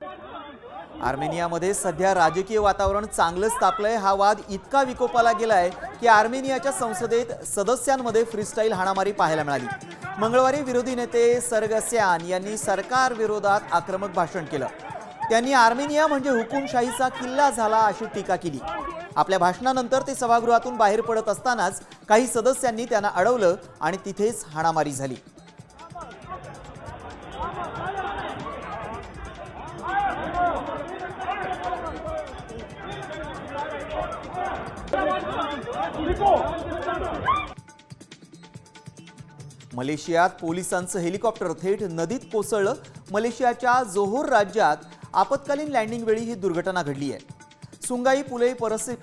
आर्मेनियामध्ये सध्या राजकीय वातावरण चांगलंच तापलंय। हा वाद इतका विकोपाला गेलाय की आर्मेनियाच्या संसदेत सदस्यांमध्ये फ्रीस्टाईल हाणामारी पाहायला मिळाली। मंगळवारी विरोधी नेते सरगस्यान यांनी सरकार विरोधात आक्रमक भाषण केलं। त्यांनी आर्मेनिया म्हणजे हुकुमशाहीचा किल्ला झाला अशी टीका केली। आपल्या भाषणानंतर ते सभागृहातून बाहेर पडत असतानाच काही सदस्यांनी त्यांना अडवलं आणि तिथेच हाणामारी झाली। मलेशियात पोलिसांचं हेलिकॉप्टर थेट नदीत कोसळलं। मलेशियाच्या जोहोर राज्यात आपत्कालीन लँडिंग वेळी ही दुर्घटना घडली आहे। सुंगाई पुले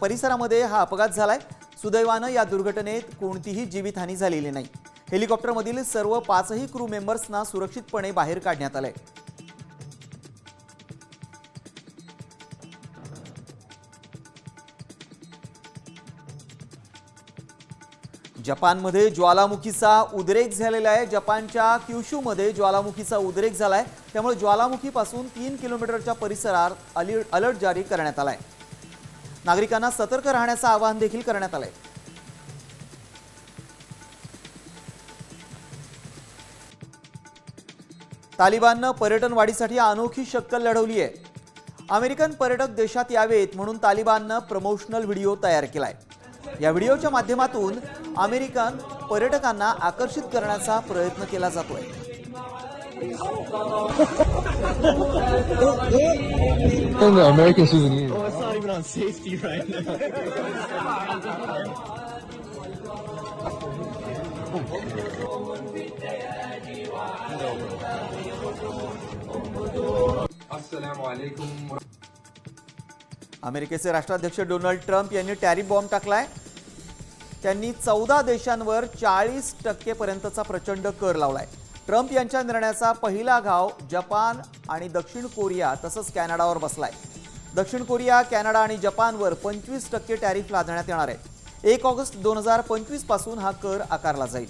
परिसरामध्ये हा अपघात झालाय। सुदैवानं या दुर्घटनेत कोणतीही जीवितहानी झालेली नाही। हेलिकॉप्टरमधील सर्व 5ही क्रू मेंबर्सना सुरक्षितपणे बाहेर काढण्यात आलंय। जपानमध्ये ज्वालामुखीचा उद्रेक झालेला आहे। जपानच्या क्युशूमध्ये ज्वालामुखीचा उद्रेक झालाय, त्यामुळे ज्वालामुखीपासून 3 किलोमीटरच्या परिसरात अलर्ट जारी करण्यात आलाय। नागरिकांना सतर्क राहण्याचं आवाहन देखील करण्यात आलंय। तालिबाननं पर्यटन वाढीसाठी अनोखी शक्कल लढवली आहे। अमेरिकन पर्यटक देशात यावेत म्हणून तालिबाननं प्रमोशनल व्हिडिओ तयार केलाय। या व्हिडिओच्या माध्यमातून अमेरिकन पर्यटकांना आकर्षित करण्याचा प्रयत्न केला जातोय। American souvenir. Oh, it's not even on safety right now. अमेरिकेचे राष्ट्राध्यक्ष डोनाल्ड ट्रम्प यांनी टॅरिफ बॉम्ब टाकलाय। त्यांनी 14 देशांवर 40% पर्यंतचा प्रचंड कर लावलाय। ट्रम्प यांच्या निर्णयाचा पहिला घाव जपान आणि दक्षिण कोरिया तसंच कॅनडावर बसलाय। दक्षिण कोरिया, कॅनडा आणि जपानवर 25% टॅरिफ लादण्यात येणार आहे। 1 ऑगस्ट 2025 पासून हा कर आकारला जाईल।